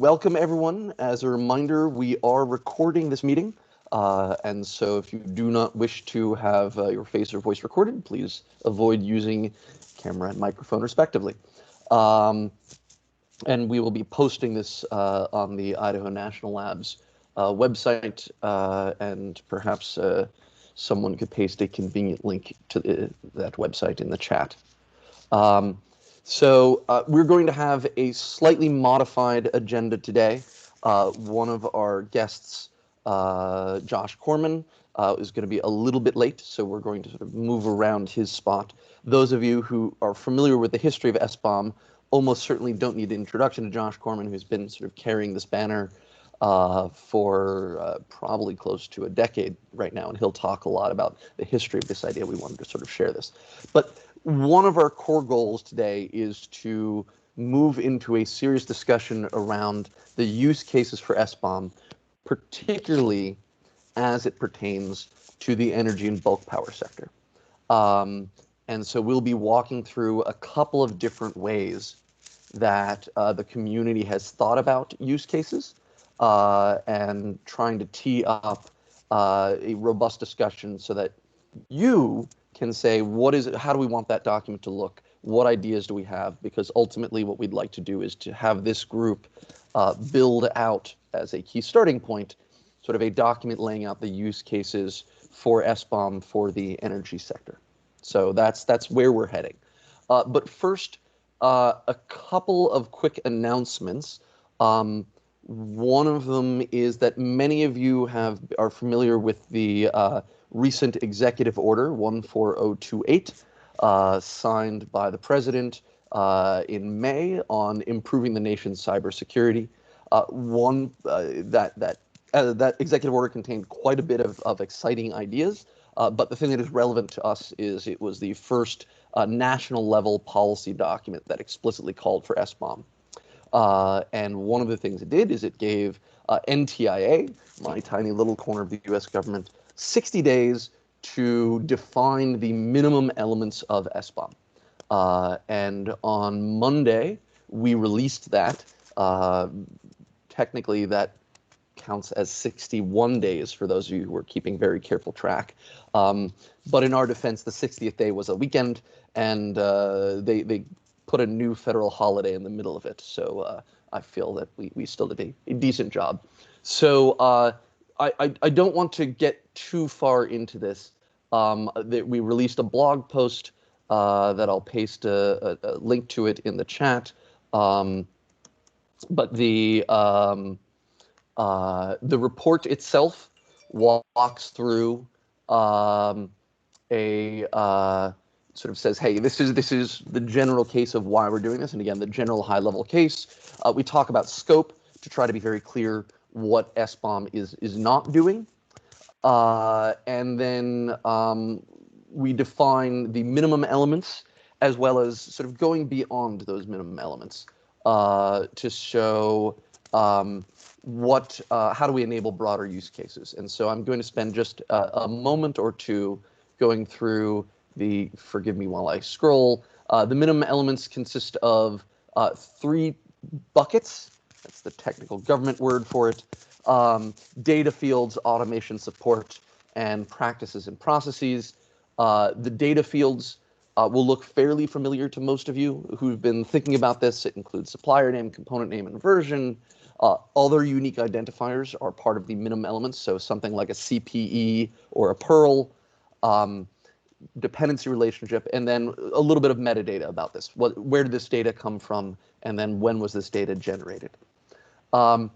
welcome everyone. As a reminder, we are recording this meeting, and so if you do not wish to have your face or voice recorded, please avoid using camera and microphone respectively. And we will be posting this on the Idaho National Labs website, and perhaps someone could paste a convenient link to that website in the chat. So we're going to have a slightly modified agenda today. One of our guests, Josh Corman, is going to be a little bit late, so we're going to sort of move around his spot. Those of you who are familiar with the history of SBOM almost certainly don't need an introduction to Josh Corman, who's been sort of carrying this banner for probably close to a decade right now, and he'll talk a lot about the history of this idea. We wanted to sort of share this. But one of our core goals today is to move into a serious discussion around the use cases for SBOM, particularly as it pertains to the energy and bulk power sector. And so we'll be walking through a couple of different ways that the community has thought about use cases and trying to tee up a robust discussion so that you can say, what is it, how do we want that document to look? What ideas do we have? Because ultimately what we'd like to do is to have this group build out as a key starting point, sort of a document laying out the use cases for SBOM for the energy sector. So that's where we're heading. But first, a couple of quick announcements. One of them is that many of you are familiar with the recent executive order 14028, signed by the president in May on improving the nation's cybersecurity. That executive order contained quite a bit of exciting ideas, but the thing that is relevant to us is it was the first national level policy document that explicitly called for SBOM. And one of the things it did is it gave NTIA, my tiny little corner of the US government, 60 days to define the minimum elements of SBOM. And on Monday, we released that. Technically, that counts as 61 days for those of you who are keeping very careful track. But in our defense, the 60th day was a weekend, and they put a new federal holiday in the middle of it. So I feel that we still did a decent job. So I don't want to get too far into this. We released a blog post that I'll paste a link to it in the chat. But the report itself walks through sort of says, hey, this is the general case of why we're doing this. And again, the general high-level case. We talk about scope to try to be very clear what SBOM is not doing. And then we define the minimum elements as well as sort of going beyond those minimum elements to show how do we enable broader use cases. And so I'm going to spend just a moment or two going through forgive me while I scroll. The minimum elements consist of 3 buckets. That's the technical government word for it. Data fields, automation support, and practices and processes. The data fields will look fairly familiar to most of you who've been thinking about this. It includes supplier name, component name, and version. Other unique identifiers are part of the minimum elements, so something like a CPE or a Perl, dependency relationship, and then a little bit of metadata about this. Where did this data come from, and then when was this data generated? On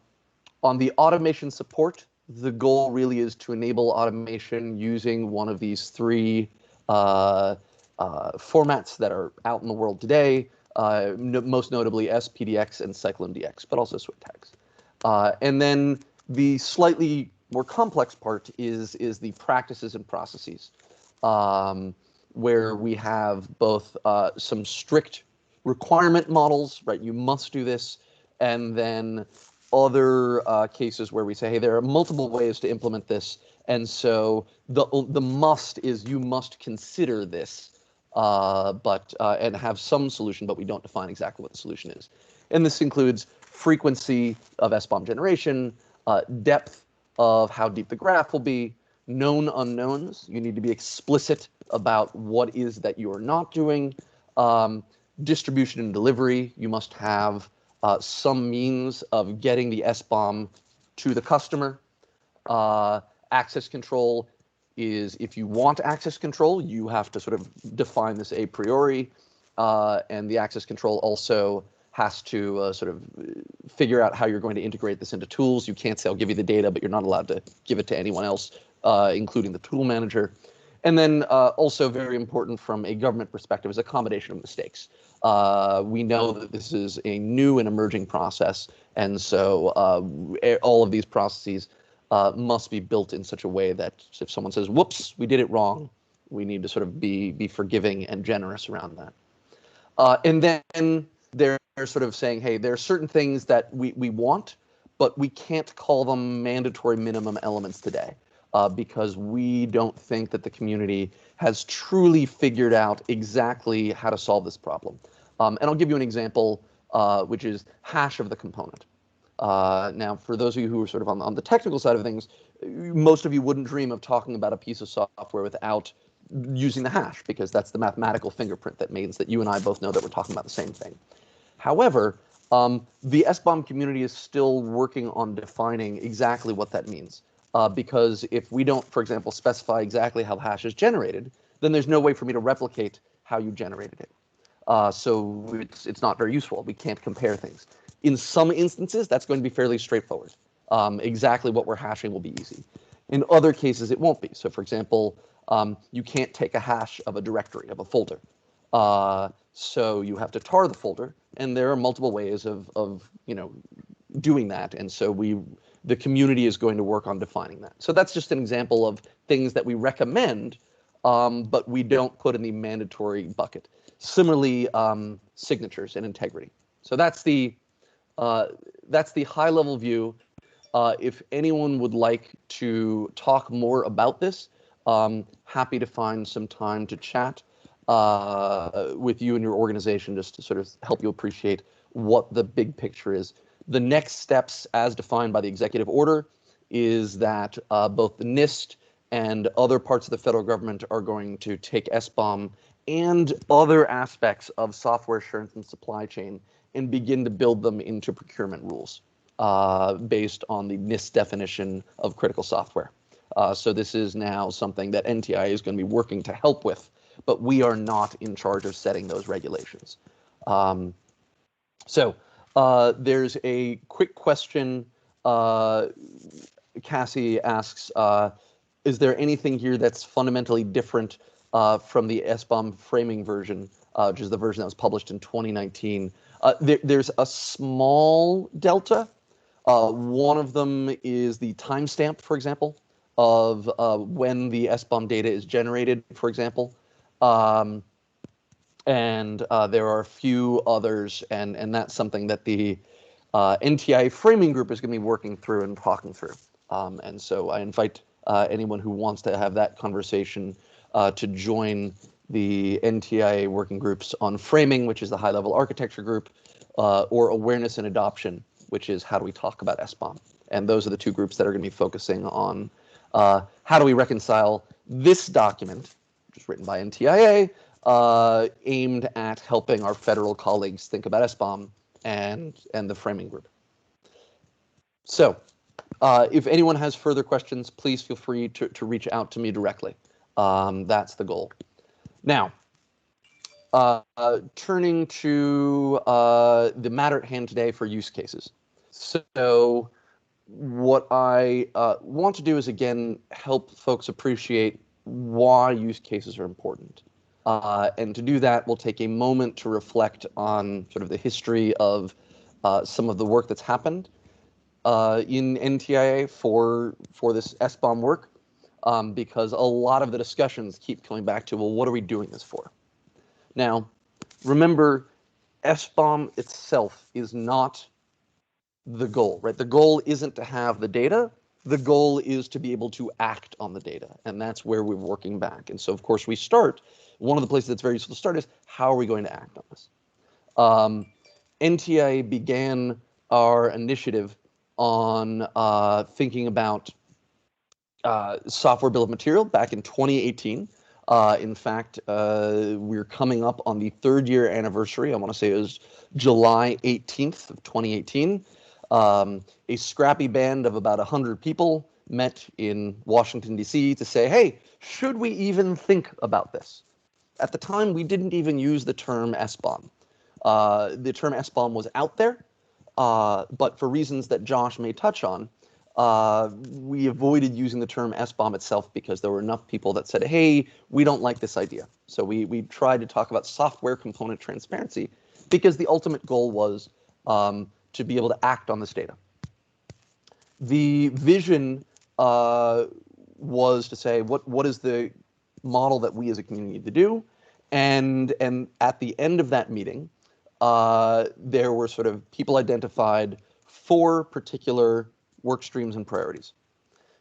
the automation support, the goal really is to enable automation using one of these 3 formats that are out in the world today, most notably SPDX and CycloneDX, but also SwiftTags. And then the slightly more complex part is the practices and processes, where we have both some strict requirement models, right? You must do this, and then other cases where we say, hey, there are multiple ways to implement this, and so the must is you must consider this, and have some solution, but we don't define exactly what the solution is. And this includes frequency of SBomb generation, depth of how deep the graph will be, known unknowns. You need to be explicit about what is that you are not doing. Distribution and delivery. You must have some means of getting the SBomb to the customer. Access control is, if you want access control, you have to sort of define this a priori. And the access control also has to sort of figure out how you're going to integrate this into tools. You can't say, I'll give you the data, but you're not allowed to give it to anyone else, including the tool manager. And then also very important from a government perspective is accommodation of mistakes. We know that this is a new and emerging process, and so all of these processes must be built in such a way that if someone says, whoops, we did it wrong, we need to sort of be forgiving and generous around that. And then they're sort of saying, hey, there are certain things that we want, but we can't call them mandatory minimum elements today because we don't think that the community has truly figured out exactly how to solve this problem. And I'll give you an example, which is hash of the component. Now, for those of you who are sort of on the technical side of things, most of you wouldn't dream of talking about a piece of software without using the hash, because that's the mathematical fingerprint that means that you and I both know that we're talking about the same thing. However, the SBomb community is still working on defining exactly what that means. Because if we don't, for example, specify exactly how hash is generated, then there's no way for me to replicate how you generated it. So it's not very useful. We can't compare things. In some instances, that's going to be fairly straightforward. Exactly what we're hashing will be easy. In other cases, it won't be. So for example, you can't take a hash of a directory, of a folder. So you have to tar the folder, and there are multiple ways of doing that. And so the community is going to work on defining that. So that's just an example of things that we recommend, but we don't put in the mandatory bucket. Similarly, signatures and integrity. So that's the high-level view. If anyone would like to talk more about this, happy to find some time to chat with you and your organization, just to sort of help you appreciate what the big picture is. The next steps, as defined by the executive order, is that both the NIST and other parts of the federal government are going to take SBomb and other aspects of software assurance and supply chain and begin to build them into procurement rules based on the NIST definition of critical software. So this is now something that NTIA is going to be working to help with, but we are not in charge of setting those regulations. There's a quick question. Cassie asks, is there anything here that's fundamentally different from the SBomb framing version, which is the version that was published in 2019? There's a small delta. One of them is the timestamp, for example, of when the SBomb data is generated, for example. And there are a few others, and that's something that the NTIA framing group is going to be working through and talking through. And so I invite anyone who wants to have that conversation to join the NTIA working groups on framing, which is the high-level architecture group, or awareness and adoption, which is how do we talk about SBomb. And those are the two groups that are going to be focusing on how do we reconcile this document, which is written by NTIA, aimed at helping our federal colleagues think about SBomb and the framing group. So if anyone has further questions, please feel free to reach out to me directly. That's the goal. Now, turning to the matter at hand today for use cases. So what I want to do is, again, help folks appreciate why use cases are important. And to do that, we'll take a moment to reflect on sort of the history of some of the work that's happened in NTIA for this SBomb work, because a lot of the discussions keep coming back to, well, what are we doing this for? Now, remember, SBomb itself is not the goal, right? The goal isn't to have the data. The goal is to be able to act on the data, and that's where we're working back. And so, of course, we start, one of the places that's very useful to start is, how are we going to act on this? NTIA began our initiative on thinking about software bill of material back in 2018. In fact, we're coming up on the 3rd-year anniversary. I want to say it was July 18th of 2018. A scrappy band of about 100 people met in Washington, D.C. to say, hey, should we even think about this? At the time, we didn't even use the term SBomb. The term SBomb was out there, but for reasons that Josh may touch on, we avoided using the term SBomb itself because there were enough people that said, hey, we don't like this idea. So we tried to talk about software component transparency because the ultimate goal was to be able to act on this data. The vision was to say, what is the model that we as a community need to do? And at the end of that meeting, there were sort of people identified 4 particular work streams and priorities.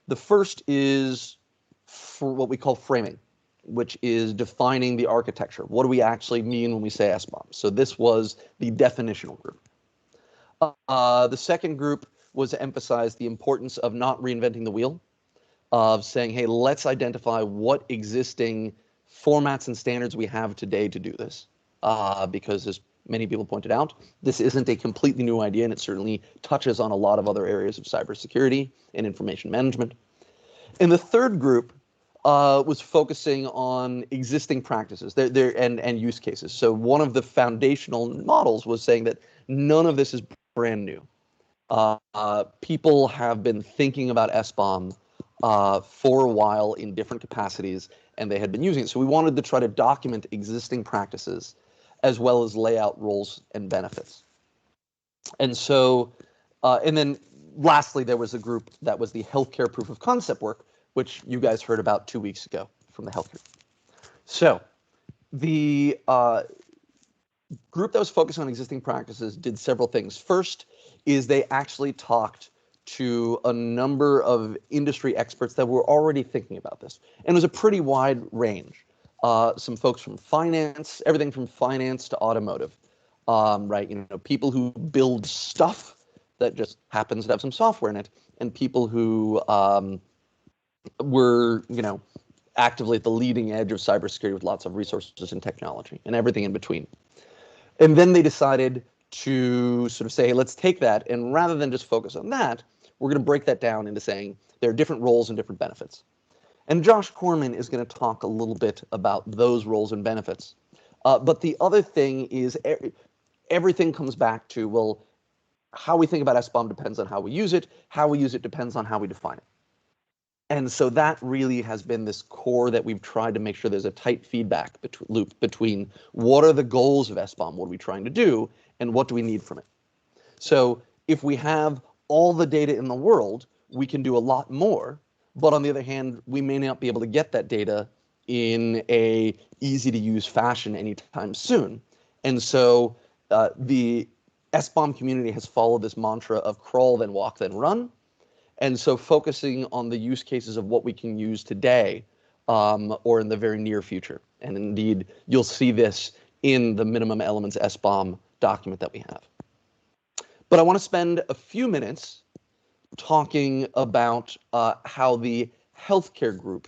The first is for what we call framing, which is defining the architecture. What do we actually mean when we say SBomb? So this was the definitional group. The second group was to emphasize the importance of not reinventing the wheel, of saying, hey, let's identify what existing formats and standards we have today to do this. Because as many people pointed out, this isn't a completely new idea, and it certainly touches on a lot of other areas of cybersecurity and information management. And the third group was focusing on existing practices and use cases. So one of the foundational models was saying that none of this is brand new. People have been thinking about SBomb for a while in different capacities, and they had been using it. So we wanted to try to document existing practices as well as lay out roles and benefits. And so, and then lastly, there was a group that was the healthcare proof of concept work, which you guys heard about 2 weeks ago from the healthcare. So the group that was focused on existing practices did several things. First is they actually talked to a number of industry experts that were already thinking about this. And it was a pretty wide range. Some folks from finance, everything from finance to automotive, right? You know, people who build stuff that just happens to have some software in it, and people who were, you know, actively at the leading edge of cybersecurity with lots of resources and technology, and everything in between. And then they decided to sort of say, hey, let's take that, and rather than just focus on that, we're going to break that down into saying there are different roles and different benefits. And Josh Corman is going to talk a little bit about those roles and benefits. But the other thing is everything comes back to, well, how we think about SBomb depends on how we use it. How we use it depends on how we define it. And so that really has been this core that we've tried to make sure there's a tight feedback loop between what are the goals of SBomb, what are we trying to do, and what do we need from it. So if we have all the data in the world, we can do a lot more. But on the other hand, we may not be able to get that data in a easy to use fashion anytime soon. And so the SBomb community has followed this mantra of crawl, then walk, then run. And so focusing on the use cases of what we can use today or in the very near future. And indeed, you'll see this in the minimum elements SBomb document that we have. But I want to spend a few minutes talking about how the healthcare group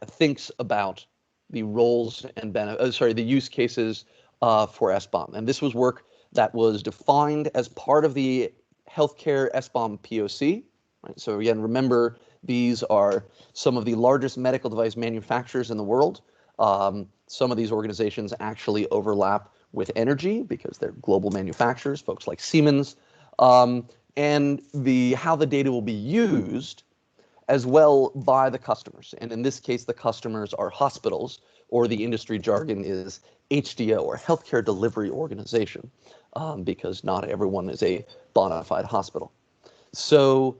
thinks about the roles and the use cases for SBomb. And this was work that was defined as part of the healthcare SBomb POC. Right? So again, remember, these are some of the largest medical device manufacturers in the world. Some of these organizations actually overlap with energy because they're global manufacturers, folks like Siemens. And how the data will be used as well by the customers. And in this case, the customers are hospitals, or the industry jargon is HDO, or Healthcare Delivery Organization, because not everyone is a bona fide hospital. So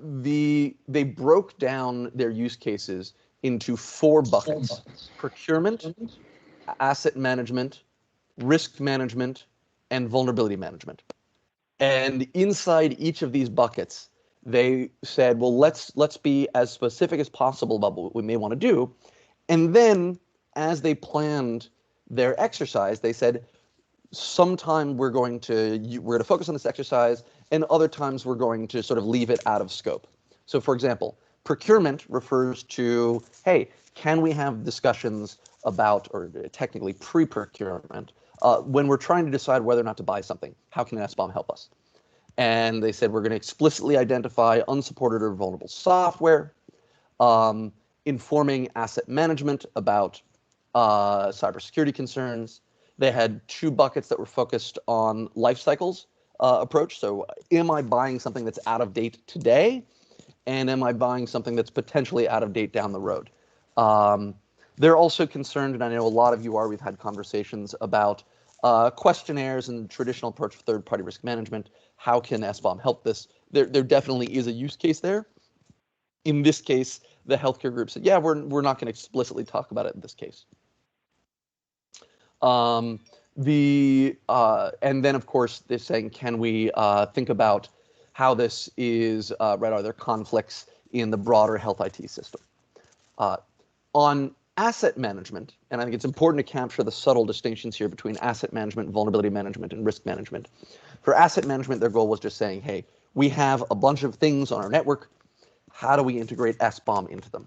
they broke down their use cases into 4 buckets: procurement, asset management, risk management, and vulnerability management. And inside each of these buckets, they said, well, let's be as specific as possible about what we may want to do. And then as they planned their exercise, they said, sometime we're going to focus on this exercise, and other times we're going to sort of leave it out of scope. So, for example, procurement refers to, hey, can we have discussions about, or technically pre-procurement, when we're trying to decide whether or not to buy something? How can an SBOM help us? And they said we're going to explicitly identify unsupported or vulnerable software, informing asset management about cybersecurity concerns. They had 2 buckets that were focused on life cycles approach. So am I buying something that's out of date today? And am I buying something that's potentially out of date down the road? They're also concerned, and I know a lot of you are, we've had conversations about questionnaires and the traditional approach for third-party risk management. How can SBOM help this? There definitely is a use case there. In this case, the healthcare group said, yeah, we're not going to explicitly talk about it in this case. And then, of course, they're saying, can we think about how this is, are there conflicts in the broader health IT system? On asset management, and I think it's important to capture the subtle distinctions here between asset management, vulnerability management, and risk management. For asset management, their goal was just saying, hey, we have a bunch of things on our network. How do we integrate SBOM into them?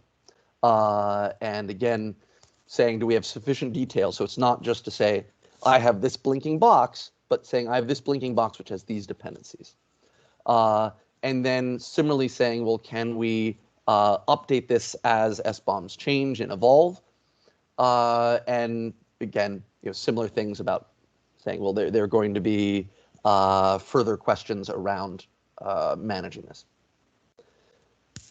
And again, saying, do we have sufficient detail? So it's not just to say, I have this blinking box, but saying, I have this blinking box which has these dependencies. And then similarly saying, well, can we update this as SBOMs change and evolve? And again, similar things about saying, well, there are going to be further questions around managing this.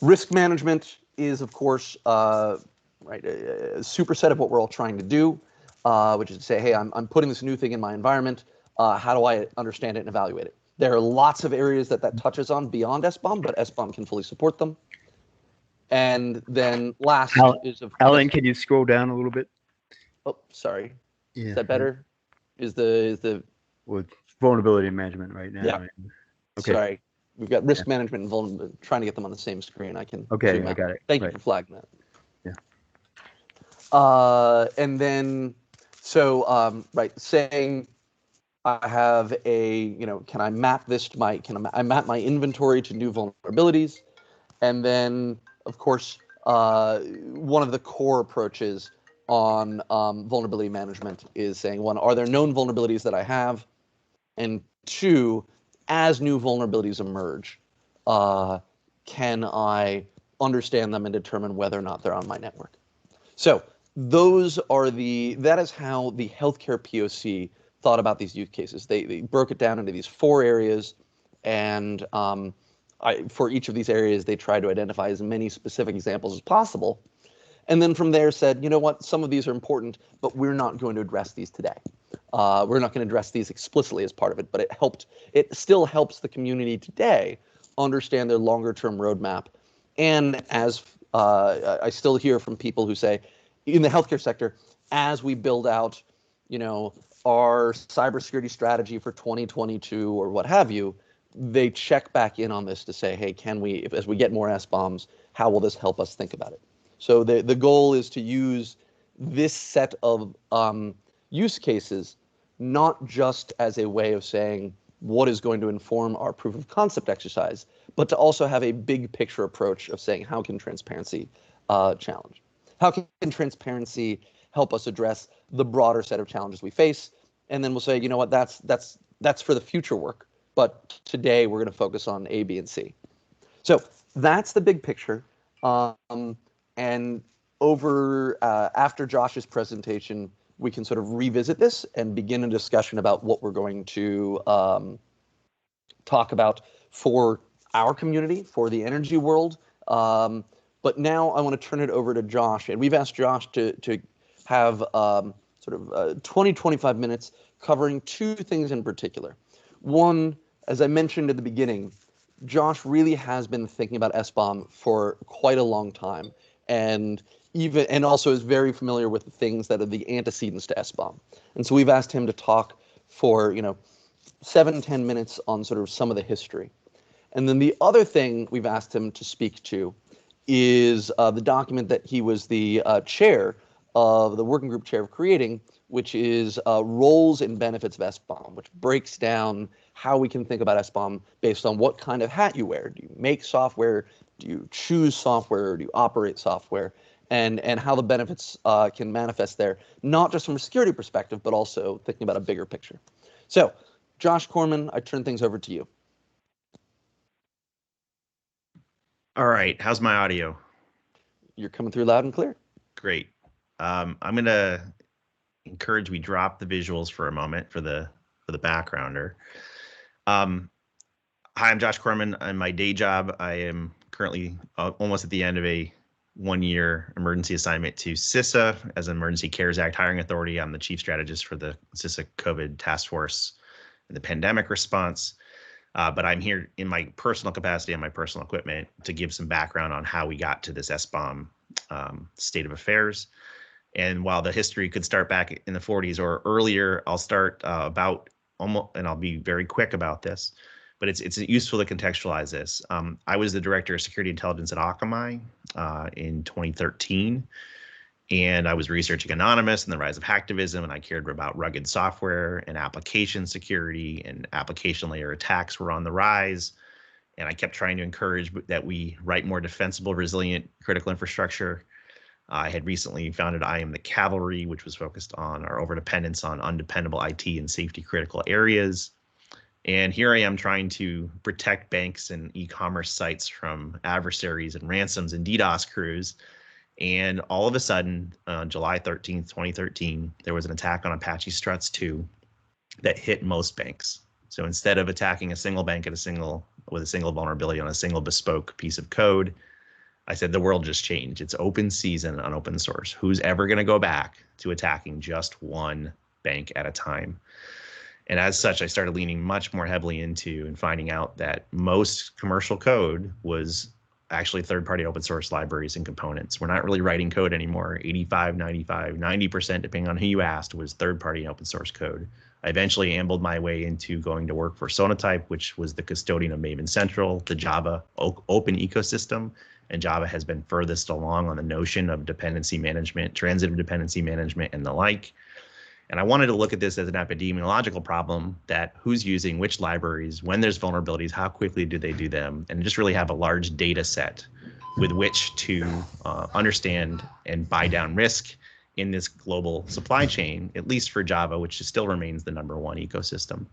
Risk management is, of course, a superset of what we're all trying to do, which is to say, hey, I'm putting this new thing in my environment. How do I understand it and evaluate it? There are lots of areas that touches on beyond SBOM, but SBOM can fully support them. And then last is of Alan, can you scroll down a little bit? Oh, sorry. Yeah. Is that better? Is the well, vulnerability management right now? Yeah. Okay. Sorry. We've got risk management and vulnerability. Trying to get them on the same screen. I can. Okay, I got it. Thank you for flagging that. Yeah. And then, so saying I have a, can I map this to my, I map my inventory to new vulnerabilities? And then, of course, one of the core approaches on vulnerability management is saying, 1, are there known vulnerabilities that I have? And 2, as new vulnerabilities emerge, can I understand them and determine whether or not they're on my network? So that is how the healthcare POC thought about these use cases. They broke it down into these 4 areas, and for each of these areas, they tried to identify as many specific examples as possible. And then from there said, you know what, some of these are important, but we're not going to address these today. We're not going to address these explicitly as part of it, but it still helps the community today understand their longer term roadmap. And as I still hear from people who say, in the healthcare sector, as we build out, our cybersecurity strategy for 2022 or what have you, they check back in on this to say, hey, can we, as we get more SBOMs, how will this help us think about it? So the goal is to use this set of use cases, not just as a way of saying what is going to inform our proof of concept exercise, but to also have a big picture approach of saying, how can transparency challenge? How can transparency help us address the broader set of challenges we face? And then we'll say, you know what, that's for the future work. But today we're going to focus on A, B, and C. So that's the big picture. And after Josh's presentation, we can sort of revisit this and begin a discussion about what we're going to talk about for our community, for the energy world. But now I want to turn it over to Josh. And we've asked Josh to have sort of 20, 25 minutes covering 2 things in particular. One, as I mentioned at the beginning, Josh really has been thinking about SBOM for quite a long time, and also is very familiar with the things that are the antecedents to SBOM. And so we've asked him to talk for 7-10 minutes on sort of some of the history. And then the other thing we've asked him to speak to is the document that he was the chair of, the working group chair of creating, which is roles and benefits of SBomb, which breaks down how we can think about SBomb based on what kind of hat you wear. Do you make software? Do you choose software? Or do you operate software? And how the benefits can manifest there, not just from a security perspective, but also thinking about a bigger picture. So, Josh Corman, I turn things over to you. All right, how's my audio? You're coming through loud and clear. Great. I'm gonna encourage we drop the visuals for a moment for the backgrounder. Hi, I'm Josh Corman. In my day job, I am currently almost at the end of a 1-year emergency assignment to CISA as an Emergency CARES Act hiring authority. I'm the chief strategist for the CISA COVID task force and the pandemic response. But I'm here in my personal capacity and my personal equipment to give some background on how we got to this SBomb state of affairs. And while the history could start back in the 40s or earlier, I'll start about almost, and I'll be very quick about this, but it's useful to contextualize this. I was the director of security intelligence at Akamai in 2013. And I was researching Anonymous and the rise of hacktivism, and I cared about rugged software and application security, and application layer attacks were on the rise. And I kept trying to encourage that we write more defensible, resilient, critical infrastructure. I had recently founded I Am the Cavalry, which was focused on our overdependence on undependable IT and safety critical areas. And here I am trying to protect banks and e-commerce sites from adversaries and ransoms and DDoS crews. And all of a sudden, July 13th, 2013, there was an attack on Apache Struts 2 that hit most banks. So instead of attacking a single bank with a single vulnerability on a single bespoke piece of code, I said the world just changed. It's open season on open source. Who's ever going to go back to attacking just one bank at a time? And as such, I started leaning much more heavily into and finding out that most commercial code was actually third-party open source libraries and components. We're not really writing code anymore. 85, 95, 90%, depending on who you asked, was third-party open source code. I eventually ambled my way into going to work for Sonatype, which was the custodian of Maven Central, the Java open ecosystem. And Java has been furthest along on the notion of dependency management, transitive dependency management, and the like. And I wanted to look at this as an epidemiological problem, that who's using which libraries, when there's vulnerabilities, how quickly do they do them, and just really have a large data set with which to understand and buy down risk in this global supply chain, at least for Java, which still remains the #1 ecosystem.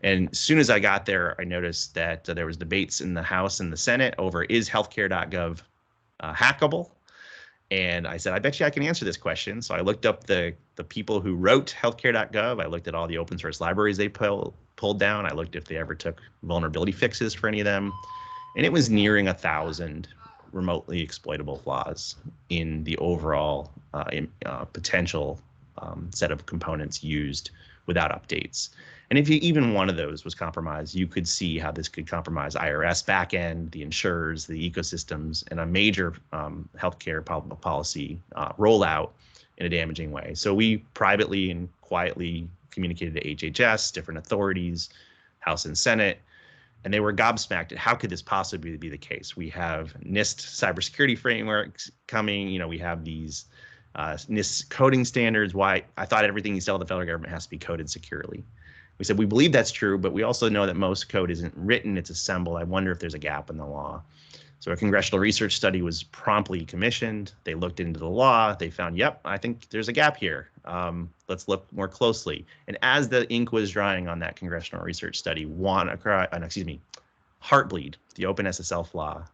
And as soon as I got there, I noticed that there was debates in the House and the Senate over, is healthcare.gov hackable? And I said, I bet you I can answer this question. So I looked up the people who wrote healthcare.gov. I looked at all the open source libraries they pulled down. I looked if they ever took vulnerability fixes for any of them. And it was nearing 1,000 remotely exploitable flaws in the overall potential set of components used without updates. And if even one of those was compromised, you could see how this could compromise IRS backend, the insurers, the ecosystems, and a major healthcare policy rollout in a damaging way. So we privately and quietly communicated to HHS, different authorities, House and Senate, and they were gobsmacked at how could this possibly be the case. We have NIST cybersecurity frameworks coming. You know, we have these NIST coding standards. Why? I thought everything you sell to the federal government has to be coded securely. We said, we believe that's true, but we also know that most code isn't written, it's assembled. I wonder if there's a gap in the law. So a congressional research study was promptly commissioned. They looked into the law. They found, yep, I think there's a gap here. Let's look more closely. And as the ink was drying on that congressional research study, Heartbleed, the OpenSSL flaw,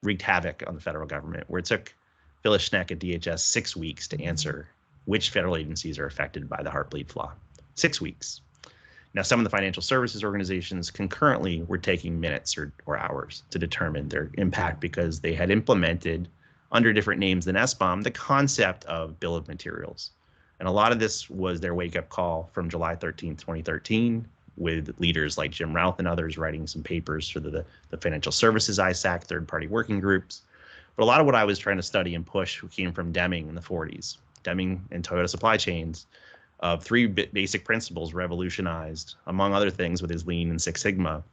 wreaked havoc on the federal government, where it took Phyllis Schneck at DHS 6 weeks to answer which federal agencies are affected by the Heartbleed flaw. 6 weeks. Now, some of the financial services organizations concurrently were taking minutes or hours to determine their impact because they had implemented, under different names than SBomb, the concept of bill of materials. And a lot of this was their wake-up call from July 13th, 2013, with leaders like Jim Routh and others writing some papers for the financial services ISAC, third-party working groups. But a lot of what I was trying to study and push came from Deming in the 40s. Deming and Toyota supply chains of 3 basic principles revolutionized, among other things, with his Lean and Six Sigma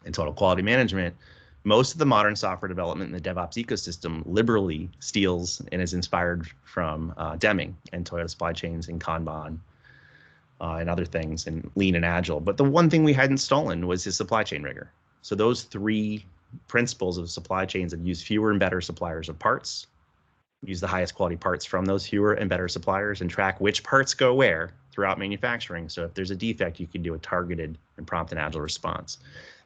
and total quality management. Most of the modern software development in the DevOps ecosystem liberally steals and is inspired from Deming and Toyota supply chains and Kanban and other things, and lean and agile. But the one thing we hadn't stolen was his supply chain rigor. So those three principles of supply chains that use fewer and better suppliers of parts, use the highest quality parts from those fewer and better suppliers, and track which parts go where throughout manufacturing. So if there's a defect, you can do a targeted and prompt and agile response.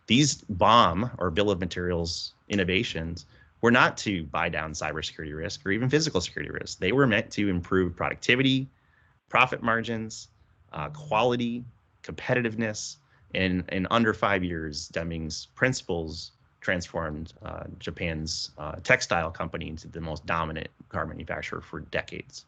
These BOM, or bill of materials innovations, were not to buy down cybersecurity risk or even physical security risk. They were meant to improve productivity, profit margins, quality, competitiveness. And in under 5 years, Deming's principles transformed Japan's textile company into the most dominant car manufacturer for decades.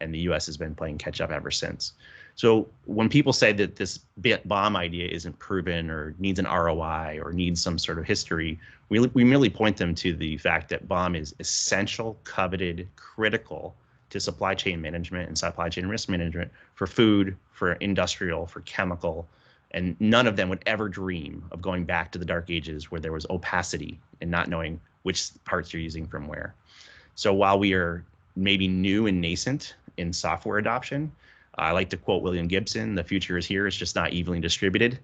And the US has been playing catch up ever since. So when people say that this BOM idea isn't proven or needs an ROI or needs some sort of history, we merely point them to the fact that BOM is essential, coveted, critical to supply chain management and supply chain risk management for food, for industrial, for chemical. And none of them would ever dream of going back to the dark ages where there was opacity and not knowing which parts you're using from where. So while we are maybe new and nascent in software adoption, I like to quote William Gibson, the future is here, it's just not evenly distributed.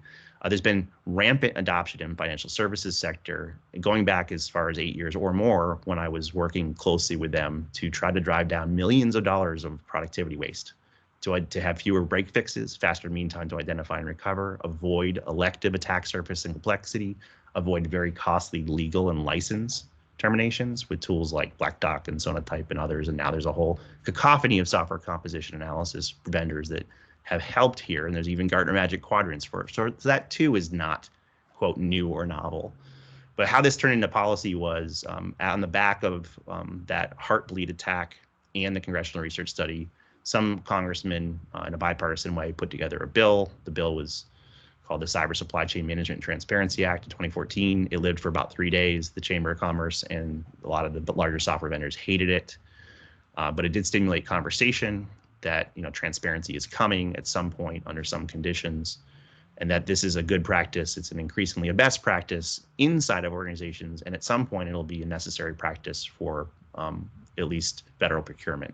There's been rampant adoption in financial services sector, going back as far as 8 years or more when I was working closely with them to try to drive down millions of dollars of productivity waste, to have fewer break fixes, faster mean time to identify and recover, avoid elective attack surface and complexity, avoid very costly legal and license terminations with tools like Black Duck and Sonatype and others. And now there's a whole cacophony of software composition analysis vendors that have helped here. And there's even Gartner Magic Quadrants for it. So that too is not, quote, new or novel. But how this turned into policy was on the back of that Heartbleed attack and the congressional research study, some congressmen in a bipartisan way put together a bill. The bill was called the Cyber Supply Chain Management and Transparency Act of 2014. It lived for about 3 days. The Chamber of Commerce and a lot of the larger software vendors hated it, but it did stimulate conversation that transparency is coming at some point under some conditions, and that this is a good practice. It's an increasingly a best practice inside of organizations, and at some point it'll be a necessary practice for at least federal procurement.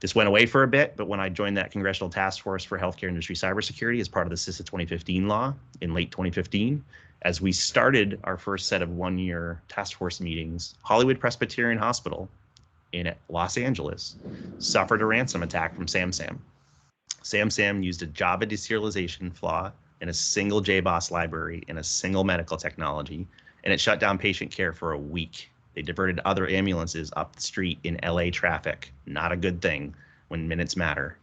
This went away for a bit, but when I joined that Congressional Task Force for Healthcare Industry Cybersecurity as part of the CISA 2015 law in late 2015, as we started our first set of one-year task force meetings, Hollywood Presbyterian Hospital in Los Angeles suffered a ransom attack from SamSam. SamSam used a Java deserialization flaw in a single JBoss library in a single medical technology, and it shut down patient care for a week. They diverted other ambulances up the street in LA traffic. Not a good thing when minutes matter.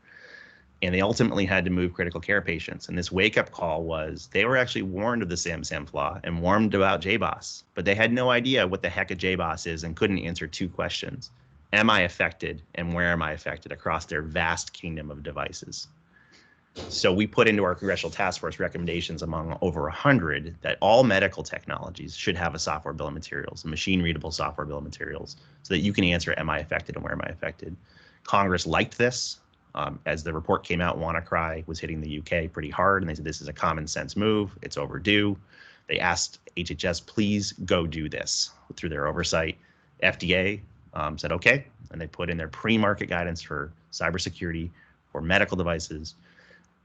And they ultimately had to move critical care patients. And this wake-up call was they were actually warned of the SamSam flaw and warned about JBoss, but they had no idea what the heck a JBoss is and couldn't answer two questions. Am I affected, and where am I affected across their vast kingdom of devices? So we put into our Congressional Task Force recommendations among over 100 that all medical technologies should have a software bill of materials, a machine-readable software bill of materials, so that you can answer, am I affected and where am I affected? Congress liked this. As the report came out, WannaCry was hitting the UK pretty hard, and they said this is a common sense move, it's overdue. They asked HHS, please go do this through their oversight. FDA said okay, and they put in their pre-market guidance for cybersecurity for medical devices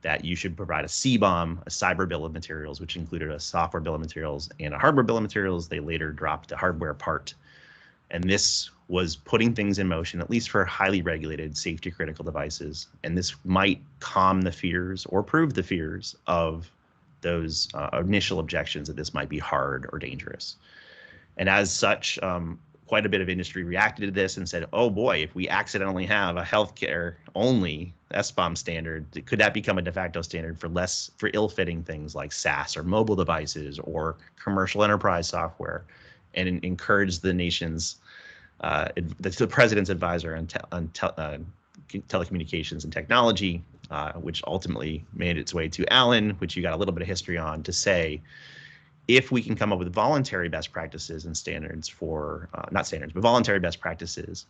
that you should provide a SBOM, a cyber bill of materials, which included a software bill of materials and a hardware bill of materials. They later dropped the hardware part. And this was putting things in motion, at least for highly regulated safety critical devices. And this might calm the fears or prove the fears of those initial objections that this might be hard or dangerous. And as such, quite a bit of industry reacted to this and said, oh boy, if we accidentally have a healthcare only SBOM standard, could that become a de facto standard for ill-fitting things like SaaS or mobile devices or commercial enterprise software, and encourage the nation's, the president's advisor on telecommunications and technology, which ultimately made its way to Alan, which you got a little bit of history on, to say, if we can come up with voluntary best practices and standards for, not standards, but voluntary best practices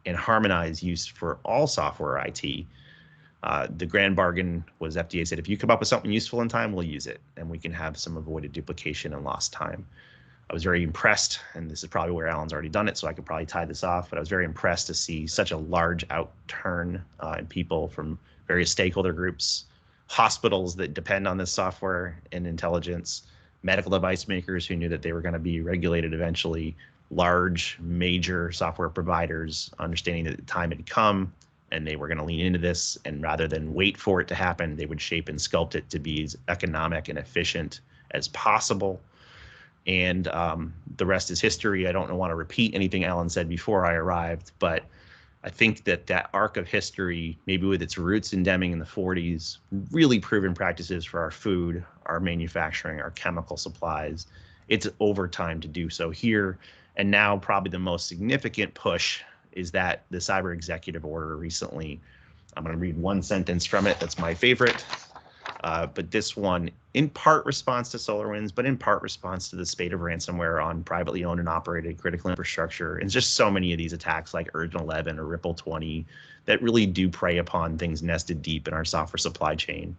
and harmonize use for all software IT, the grand bargain was FDA said, if you come up with something useful in time, we'll use it, and we can have some avoided duplication and lost time. I was very impressed, and this is probably where Alan's already done it, so I could probably tie this off, but I was very impressed to see such a large outturn in people from various stakeholder groups, hospitals that depend on this software and intelligence, medical device makers who knew that they were going to be regulated eventually, large, major software providers understanding that the time had come and they were going to lean into this. And rather than wait for it to happen, they would shape and sculpt it to be as economic and efficient as possible. And the rest is history. I don't want to repeat anything Alan said before I arrived, but I think that that arc of history, maybe with its roots in Deming in the 40s, really proven practices for our food, our manufacturing, our chemical supplies, it's over time to do so here. And now probably the most significant push is that the cyber executive order recently, I'm going to read one sentence from it. That's my favorite. But this one, in part response to SolarWinds, but in part response to the spate of ransomware on privately owned and operated critical infrastructure. And just so many of these attacks like Urgent 11 or Ripple 20 that really do prey upon things nested deep in our software supply chain.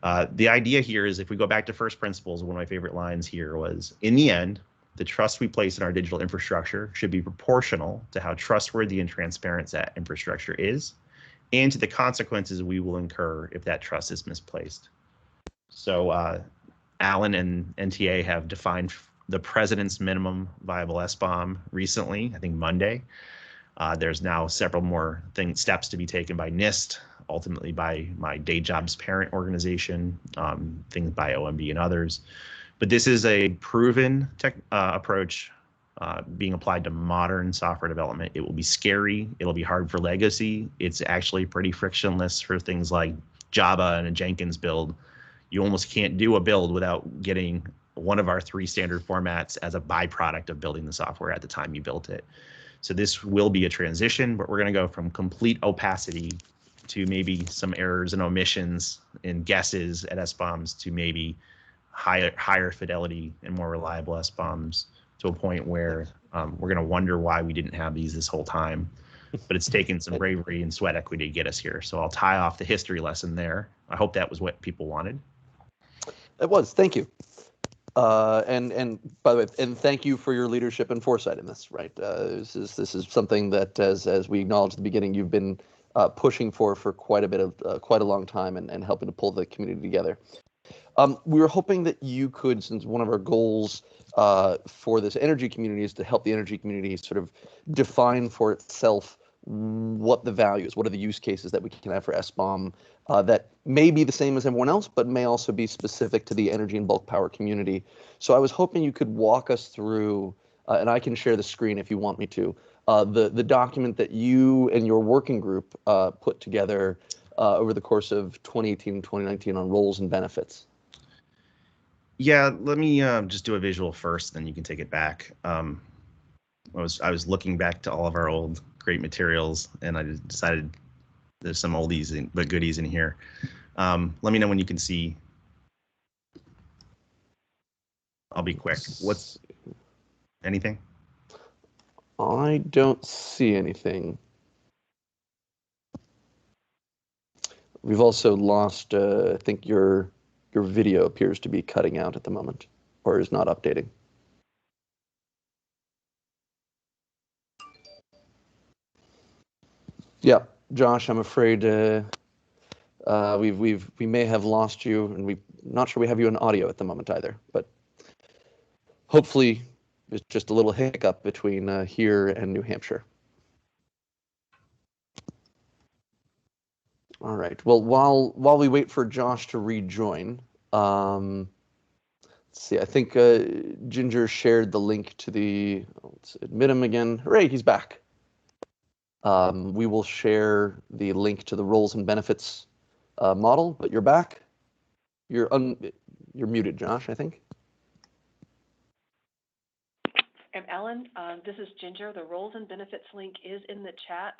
The idea here is, if we go back to first principles, one of my favorite lines here was, in the end, the trust we place in our digital infrastructure should be proportional to how trustworthy and transparent that infrastructure is, and to the consequences we will incur if that trust is misplaced. So Alan and NTA have defined the president's minimum viable SBOM recently, I think Monday. There's now several more steps to be taken by NIST, ultimately by my day job's parent organization, things by OMB and others. But this is a proven approach being applied to modern software development. It will be scary. It'll be hard for legacy. It's actually pretty frictionless for things like Java and a Jenkins build. You almost can't do a build without getting one of our 3 standard formats as a byproduct of building the software at the time you built it. So this will be a transition, but we're going to go from complete opacity to maybe some errors and omissions and guesses at SBOMs to maybe higher fidelity and more reliable SBOMs, to a point where we're going to wonder why we didn't have these this whole time. But it's taken some bravery and sweat equity to get us here. So I'll tie off the history lesson there. I hope that was what people wanted. It was. Thank you. And by the way, and thank you for your leadership and foresight in this. Right. This is something that, as we acknowledged at the beginning, you've been pushing for quite a long time, and helping to pull the community together. We were hoping that you could, since one of our goals for this energy community is to help the energy community sort of define for itself what the value is, what are the use cases that we can have for SBOM that may be the same as everyone else, but may also be specific to the energy and bulk power community. So I was hoping you could walk us through, and I can share the screen if you want me to, the document that you and your working group put together over the course of 2018 and 2019 on roles and benefits. Yeah, let me just do a visual first, then you can take it back. I was looking back to all of our old great materials, and I just decided there's some oldies but goodies in here. Let me know when you can see. I'll be quick. What's anything? I don't see anything. We've also lost, I think your video appears to be cutting out at the moment, or is not updating. Yeah, Josh, I'm afraid we may have lost you, and we're not sure we have you in audio at the moment either. But hopefully, there's just a little hiccup between here and New Hampshire. All right. Well, while we wait for Josh to rejoin, let's see. I think Ginger shared the link to the. Let's admit him again. Hooray! He's back. We will share the link to the roles and benefits model. But you're back. You're muted, Josh, I think. And Ellen, this is Ginger. The roles and benefits link is in the chat,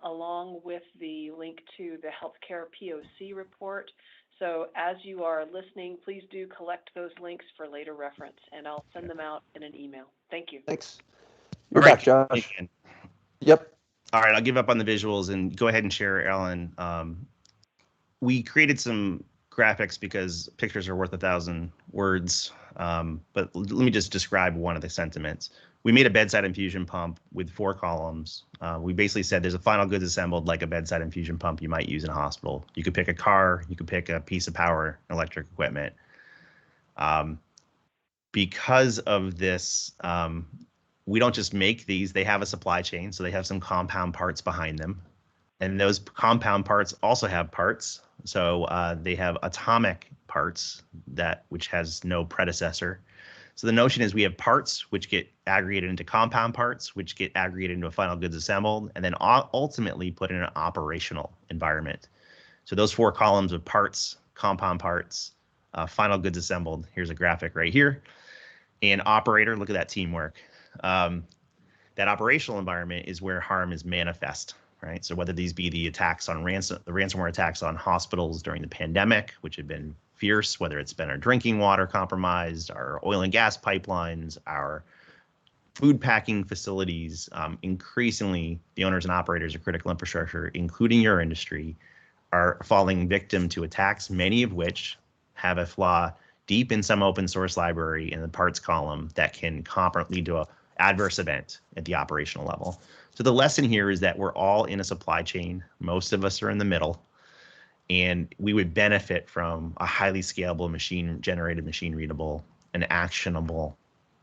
along with the link to the healthcare POC report. So as you are listening, please do collect those links for later reference, and I'll send them out in an email. Thank you. Thanks. You're back, Josh. Yep. All right, I'll give up on the visuals and go ahead and share, Ellen. We created some graphics because pictures are worth 1,000 words. but let me just describe one of the sentiments. We made a bedside infusion pump with 4 columns. We basically said there's a final goods assembled like a bedside infusion pump you might use in a hospital. You could pick a car, you could pick a piece of power, electric equipment. Because of this, we don't just make these, they have a supply chain, so they have some compound parts behind them. And those compound parts also have parts. So they have atomic parts which has no predecessor. So the notion is we have parts which get aggregated into compound parts, which get aggregated into a final goods assembled, and then ultimately put in an operational environment. So those 4 columns of parts, compound parts, final goods assembled. Here's a graphic right here. And operator, look at that teamwork. That operational environment is where harm is manifest, right? So whether these be the attacks on the ransomware attacks on hospitals during the pandemic, which have been fierce, whether it's been our drinking water compromised, our oil and gas pipelines, our food packing facilities, increasingly the owners and operators of critical infrastructure, including your industry, are falling victim to attacks, many of which have a flaw deep in some open source library in the parts column that can lead to an adverse event at the operational level. So the lesson here is that we're all in a supply chain. Most of us are in the middle, and we would benefit from a highly scalable machine-generated, machine-readable, and actionable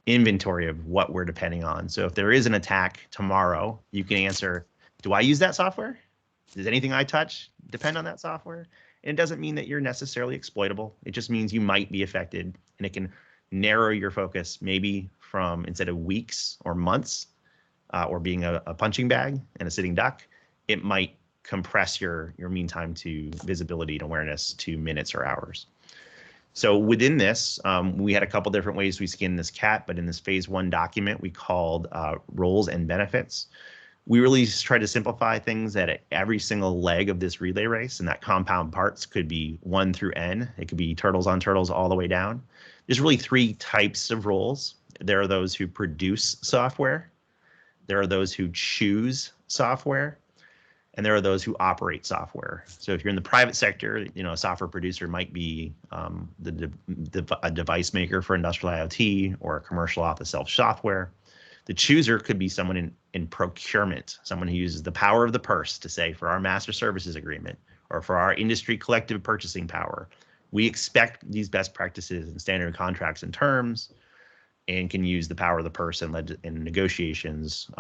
inventory of what we're depending on. So if there is an attack tomorrow, you can answer, do I use that software? Does anything I touch depend on that software? And it doesn't mean that you're necessarily exploitable. It just means you might be affected, and it can narrow your focus maybe from, instead of weeks or months, or being a punching bag and a sitting duck, it might compress your mean time to visibility and awareness to minutes or hours. So within this, we had a couple different ways we skinned this cat, but in this phase 1 document we called roles and benefits. We really tried to simplify things at every single leg of this relay race, and that compound parts could be 1 through N. It could be turtles on turtles all the way down. There's really 3 types of roles. There are those who produce software, there are those who choose software, and there are those who operate software. So if you're in the private sector, a software producer might be a device maker for industrial IoT or a commercial off-the-shelf software. The chooser could be someone in procurement, someone who uses the power of the purse to say, for our master services agreement or for our industry collective purchasing power, we expect these best practices and standard contracts and terms, and can use the power of the purse in negotiations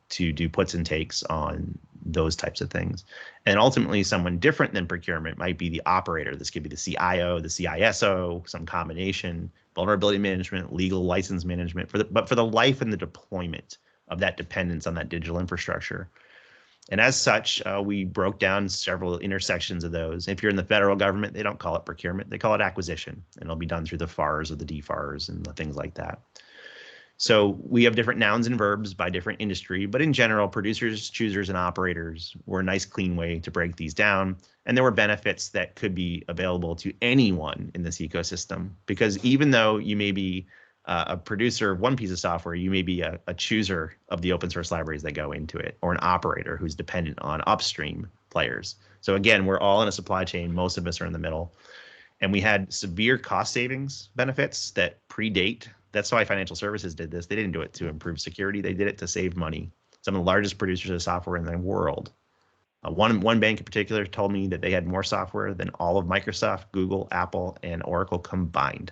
to do puts and takes on those types of things. And ultimately, someone different than procurement might be the operator. This could be the CIO, the CISO, some combination, vulnerability management, legal license management, but for the life and the deployment of that dependence on that digital infrastructure. And as such, we broke down several intersections of those. If you're in the federal government, they don't call it procurement, they call it acquisition, and it'll be done through the FARs or the DFARs and the things like that. So we have different nouns and verbs by different industry, but in general, producers, choosers, and operators were a nice, clean way to break these down. And there were benefits that could be available to anyone in this ecosystem, because even though you may be a producer of one piece of software, you may be a chooser of the open source libraries that go into it, or an operator who's dependent on upstream players. So again, we're all in a supply chain. Most of us are in the middle. And we had severe cost savings benefits that predate. That's why financial services did this. They didn't do it to improve security. They did it to save money. Some of the largest producers of software in the world. One bank in particular told me that they had more software than all of Microsoft, Google, Apple, and Oracle combined.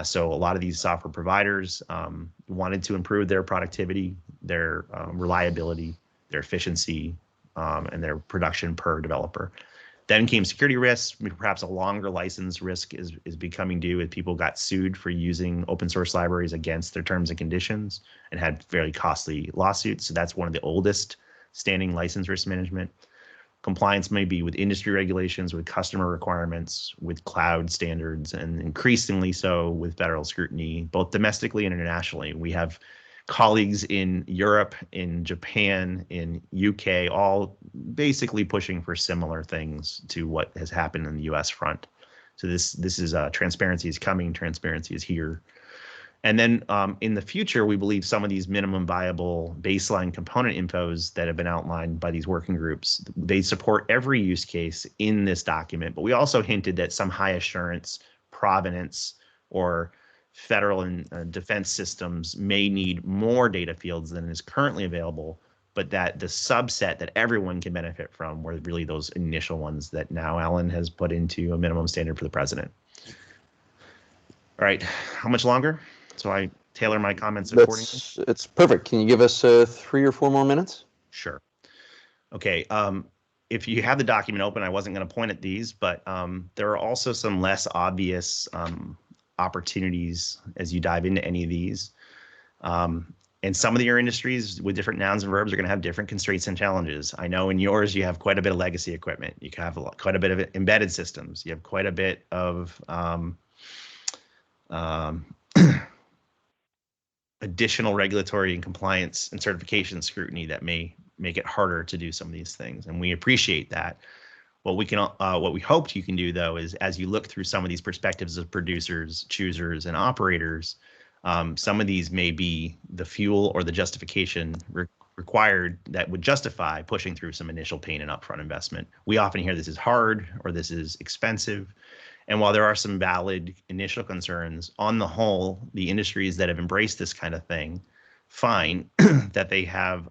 So a lot of these software providers wanted to improve their productivity, their reliability, their efficiency, and their production per developer. Then came security risks. Perhaps a longer license risk is becoming due as people got sued for using open source libraries against their terms and conditions and had fairly costly lawsuits. So that's one of the oldest standing license risk management. Compliance may be with industry regulations, with customer requirements, with cloud standards, and increasingly so with federal scrutiny, both domestically and internationally. We have colleagues in Europe, in Japan, in UK, all basically pushing for similar things to what has happened in the US front. So this is transparency is coming, transparency is here. And then in the future, we believe some of these minimum viable baseline component infos that have been outlined by these working groups, they support every use case in this document, but we also hinted that some high assurance, provenance, or federal and defense systems may need more data fields than is currently available, but that the subset that everyone can benefit from were really those initial ones that now Alan has put into a minimum standard for the president. All right, how much longer? So I tailor my comments accordingly. It's perfect. Can you give us 3 or 4 more minutes? Sure. Okay. If you have the document open, I wasn't going to point at these, but there are also some less obvious opportunities as you dive into any of these. And some of your industries with different nouns and verbs are going to have different constraints and challenges. I know in yours, you have quite a bit of legacy equipment. You have quite a bit of embedded systems. You have quite a bit of additional regulatory and compliance and certification scrutiny that may make it harder to do some of these things. And we appreciate that. What we hoped you can do, though, is as you look through some of these perspectives of producers, choosers, and operators, some of these may be the fuel or the justification required that would justify pushing through some initial pain and upfront investment. We often hear this is hard or this is expensive. And while there are some valid initial concerns, on the whole, the industries that have embraced this kind of thing find that they have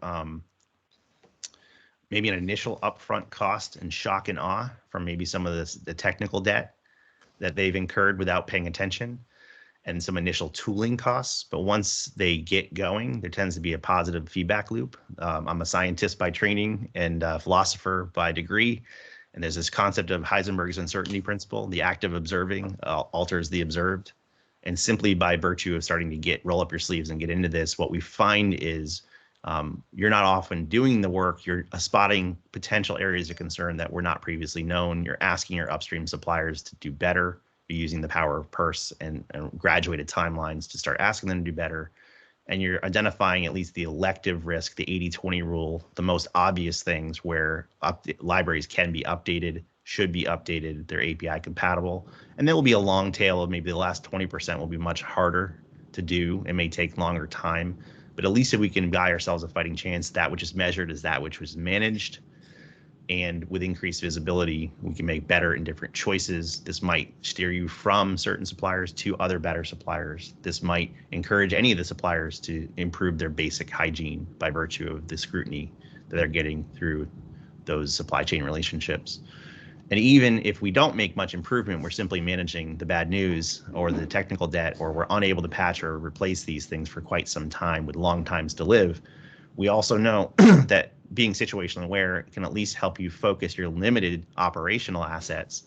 maybe an initial upfront cost and shock and awe from maybe some of the technical debt that they've incurred without paying attention, and some initial tooling costs. But once they get going, there tends to be a positive feedback loop. I'm a scientist by training and a philosopher by degree. And there's this concept of Heisenberg's uncertainty principle. The act of observing alters the observed. And simply by virtue of starting to roll up your sleeves and get into this, what we find is you're not often doing the work. You're spotting potential areas of concern that were not previously known. You're asking your upstream suppliers to do better. You're using the power of purse and graduated timelines to start asking them to do better. And you're identifying at least the elective risk, the 80-20 rule, the most obvious things where libraries can be updated, should be updated, they're API compatible. And there will be a long tail of maybe the last 20% will be much harder to do. It may take longer time, but at least if we can buy ourselves a fighting chance, that which is measured is that which was managed. And with increased visibility, we can make better and different choices. This might steer you from certain suppliers to other better suppliers. This might encourage any of the suppliers to improve their basic hygiene by virtue of the scrutiny that they're getting through those supply chain relationships. And even if we don't make much improvement, we're simply managing the bad news or the technical debt, or we're unable to patch or replace these things for quite some time with long times to live. We also know that being situationally aware can at least help you focus your limited operational assets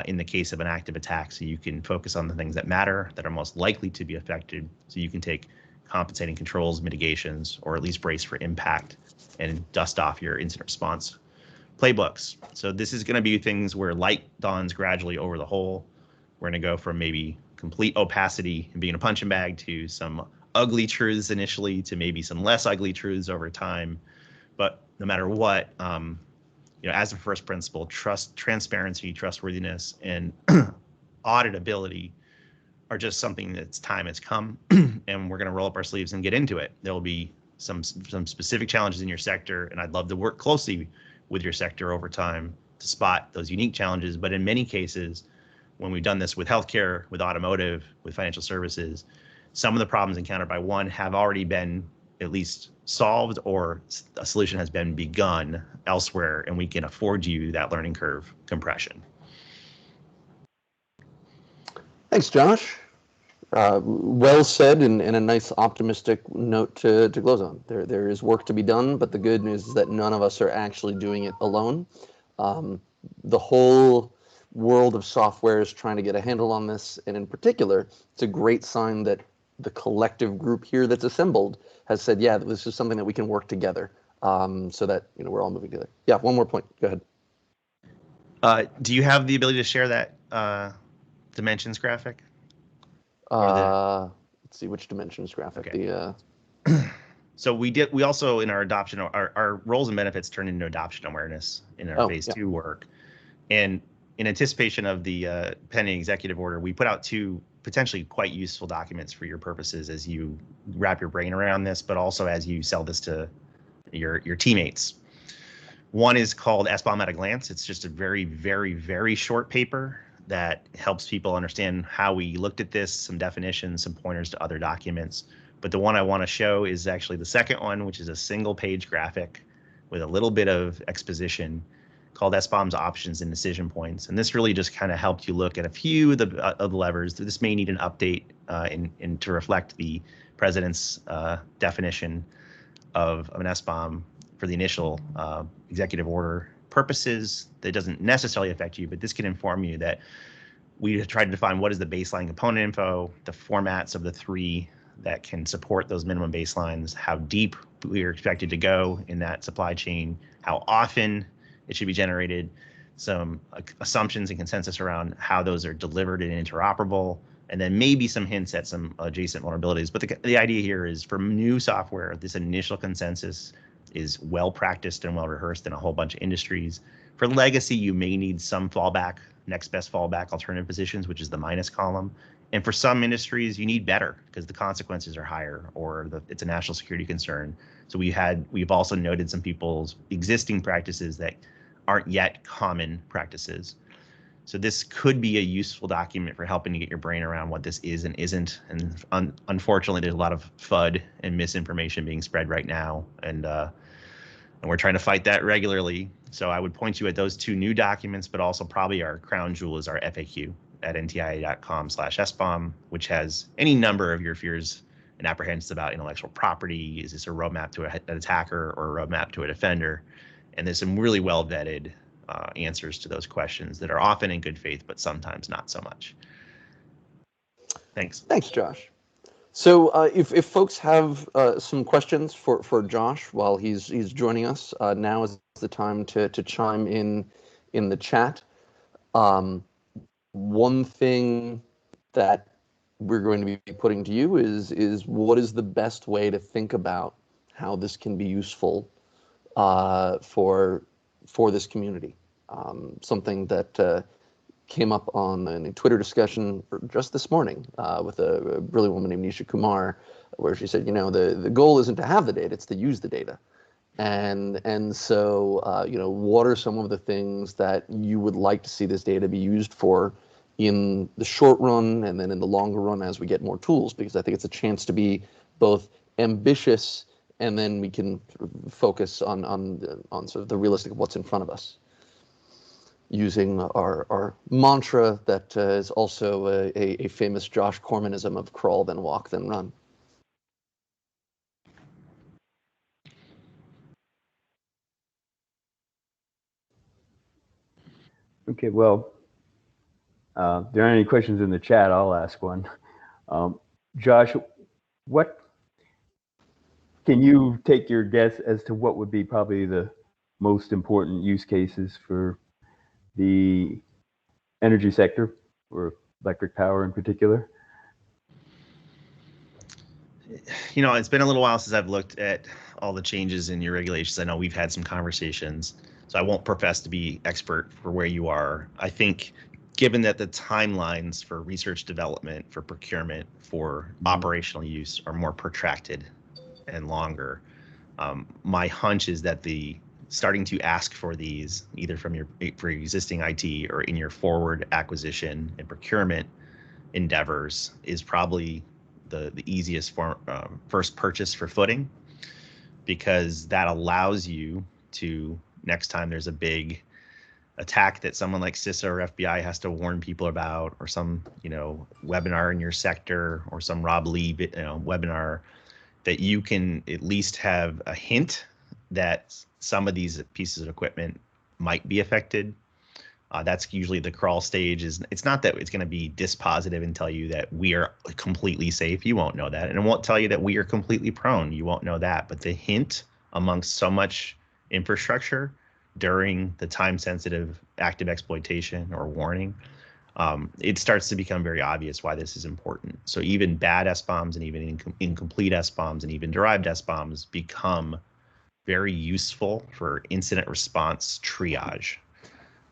in the case of an active attack, so you can focus on the things that matter, that are most likely to be affected, so you can take compensating controls, mitigations, or at least brace for impact and dust off your incident response playbooks. So this is going to be things where light dawns gradually over the hole. We're going to go from maybe complete opacity and being a punching bag to some ugly truths initially to maybe some less ugly truths over time. But no matter what, as a first principle, trust, transparency, trustworthiness, and auditability are just something that's time has come, and we're going to roll up our sleeves and get into it. There will be some specific challenges in your sector, and I'd love to work closely with your sector over time to spot those unique challenges. But in many cases, when we've done this with healthcare, with automotive, with financial services, some of the problems encountered by one have already been at least solved, or a solution has been begun elsewhere, and we can afford you that learning curve compression. Thanks, Josh. Well said, and a nice optimistic note to close on. There is work to be done, but the good news is that none of us are actually doing it alone. The whole world of software is trying to get a handle on this, and in particular, it's a great sign that the collective group here that's assembled has said, yeah, this is something that we can work together, so that we're all moving together. Yeah, one more point. Go ahead. Do you have the ability to share that dimensions graphic? Let's see, which dimensions graphic. Okay. So we also in our adoption, our roles and benefits turned into adoption awareness in our phase 2 work, and in anticipation of the pending executive order, we put out 2 potentially quite useful documents for your purposes as you wrap your brain around this, but also as you sell this to your teammates. One is called SBOM at a glance. It's just a very, very, very short paper that helps people understand how we looked at this, some definitions, some pointers to other documents. But the one I want to show is actually the second one, which is a single page graphic with a little bit of exposition called SBOM's options and decision points. And this really just kind of helped you look at a few of the levers. This may need an update in to reflect the president's definition of an SBOM for the initial executive order purposes. That doesn't necessarily affect you, but this can inform you that we tried to define what is the baseline component info, the formats of the three that can support those minimum baselines, how deep we are expected to go in that supply chain, how often it should be generated, some assumptions and consensus around how those are delivered and interoperable, and then maybe some hints at some adjacent vulnerabilities. But the idea here is for new software, this initial consensus is well practiced and well rehearsed in a whole bunch of industries. For legacy, you may need some fallback, next best fallback alternative positions, which is the minus column. And for some industries, you need better because the consequences are higher or it's a national security concern. So we've also noted some people's existing practices that aren't yet common practices. So this could be a useful document for helping you get your brain around what this is and isn't. And unfortunately, there's a lot of FUD and misinformation being spread right now. And we're trying to fight that regularly. So I would point you at those two new documents, but also probably our crown jewel is our FAQ at ntia.com/SBOM, which has any number of your fears and apprehensions about intellectual property. Is this a roadmap to an attacker or a roadmap to a defender? And there's some really well vetted answers to those questions that are often in good faith, but sometimes not so much. Thanks. Thanks, Josh. So if folks have some questions for Josh while he's joining us, now is the time to chime in the chat. One thing that we're going to be putting to you is what is the best way to think about how this can be useful for this community. Something that came up on a Twitter discussion just this morning with a brilliant woman named Nisha Kumar, where she said, the goal isn't to have the data, it's to use the data. And so, what are some of the things that you would like to see this data be used for in the short run and then in the longer run as we get more tools? Because I think it's a chance to be both ambitious and then we can focus on sort of the realistic of what's in front of us, using our mantra that is also a famous Josh Cormanism of crawl, then walk, then run. Okay, well, there aren't any questions in the chat. I'll ask one. Josh, what can you take your guess as to what would be probably the most important use cases for the energy sector or electric power in particular? It's been a little while since I've looked at all the changes in your regulations. I know we've had some conversations, so I won't profess to be expert for where you are. I think given that the timelines for research development, for procurement, for operational use are more protracted and longer, my hunch is that the starting to ask for these either from your existing IT or in your forward acquisition and procurement endeavors is probably the easiest first purchase for footing, because that allows you to, next time there's a big attack that someone like CISA or FBI has to warn people about, or some webinar in your sector, or some Rob Lee webinar, that you can at least have a hint that some of these pieces of equipment might be affected. That's usually the crawl stage. It's not that it's going to be dispositive and tell you that we are completely safe. You won't know that. And it won't tell you that we are completely prone. You won't know that. But the hint amongst so much infrastructure during the time-sensitive active exploitation or warning, it starts to become very obvious why this is important. So even bad SBOMs and even incomplete SBOMs and even derived SBOMs become very useful for incident response triage.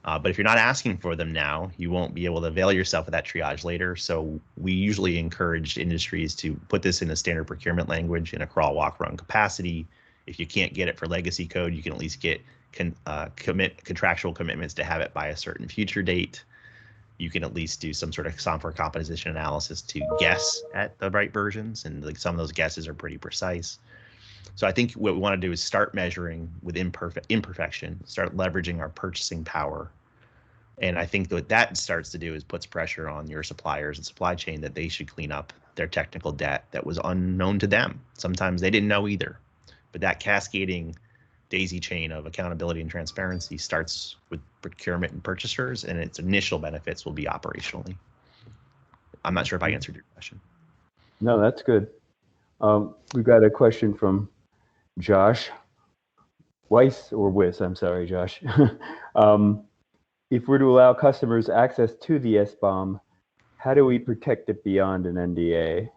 But if you're not asking for them now, you won't be able to avail yourself of that triage later. So we usually encourage industries to put this in a standard procurement language in a crawl, walk, run capacity. If you can't get it for legacy code, you can at least get contractual commitments to have it by a certain future date. you can at least do some sort of software composition analysis to guess at the right versions, and like some of those guesses are pretty precise. So I think what we want to do is start measuring with imperfection, start leveraging our purchasing power. And I think what that starts to do is puts pressure on your suppliers and supply chain that they should clean up their technical debt that was unknown to them. Sometimes they didn't know either. But that cascading daisy chain of accountability and transparency starts with procurement and purchasers, and its initial benefits will be operationally. I'm not sure if I answered your question. No, that's good. We've got a question from Josh Weiss, or Wiss, I'm sorry, Josh. If we're to allow customers access to the SBOM, how do we protect it beyond an NDA?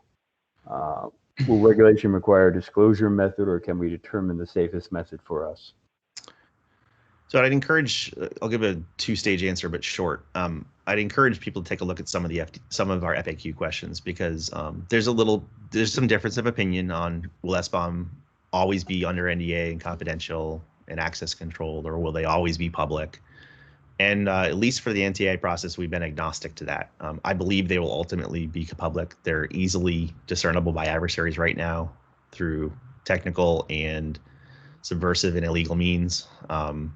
Will regulation require a disclosure method, or can we determine the safest method for us? So I'd encourage, I'll give a two-stage answer, but short. I'd encourage people to take a look at some of our FAQ questions, because there's some difference of opinion on, will SBOM always be under NDA and confidential and access controlled, or will they always be public? And at least for the NTA process, we've been agnostic to that. I believe they will ultimately be public. They're easily discernible by adversaries right now through technical and subversive and illegal means. One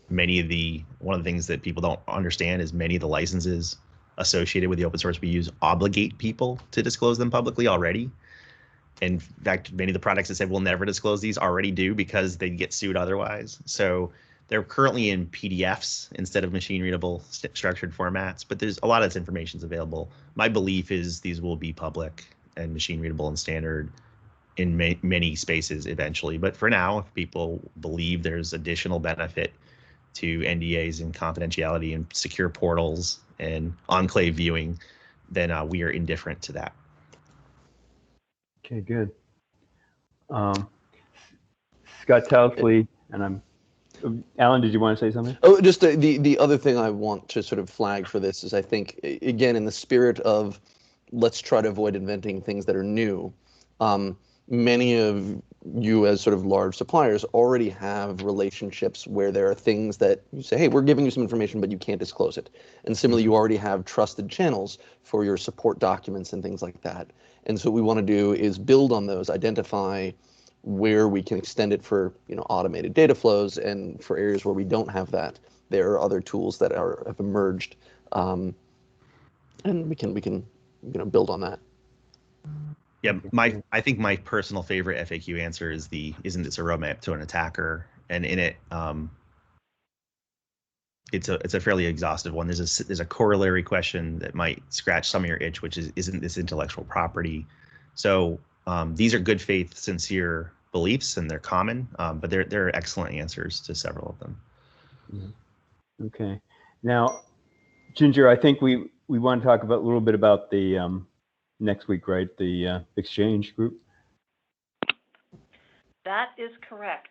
of the things that people don't understand is many of the licenses associated with the open source we use obligate people to disclose them publicly already. In fact, many of the products that say we'll never disclose these already do, because they get sued otherwise. So they're currently in PDFs instead of machine readable structured formats, but there's a lot of this information is available. My belief is these will be public and machine readable and standard in many spaces eventually. But for now, if people believe there's additional benefit to NDAs and confidentiality and secure portals and enclave viewing, then we are indifferent to that. Okay, good. Scott Townsley, and Alan, did you want to say something? Oh, just the other thing I want to sort of flag for this is, I think, again, in the spirit of let's try to avoid inventing things that are new, many of you as sort of large suppliers already have relationships where there are things that you say, hey, we're giving you some information, but you can't disclose it. And similarly, you already have trusted channels for your support documents and things like that. And so what we want to do is build on those, identify where we can extend it for automated data flows, and for areas where we don't have that, there are other tools that have emerged, and we can build on that. Yeah, I think my personal favorite FAQ answer is isn't this a roadmap to an attacker? And in it, it's a fairly exhaustive one. There's a corollary question that might scratch some of your itch, which is, isn't this intellectual property? So these are good faith, sincere beliefs, and they're common, but they're excellent answers to several of them. Okay, now, Ginger, I think we want to talk a little bit about the next week, right? The exchange group. That is correct.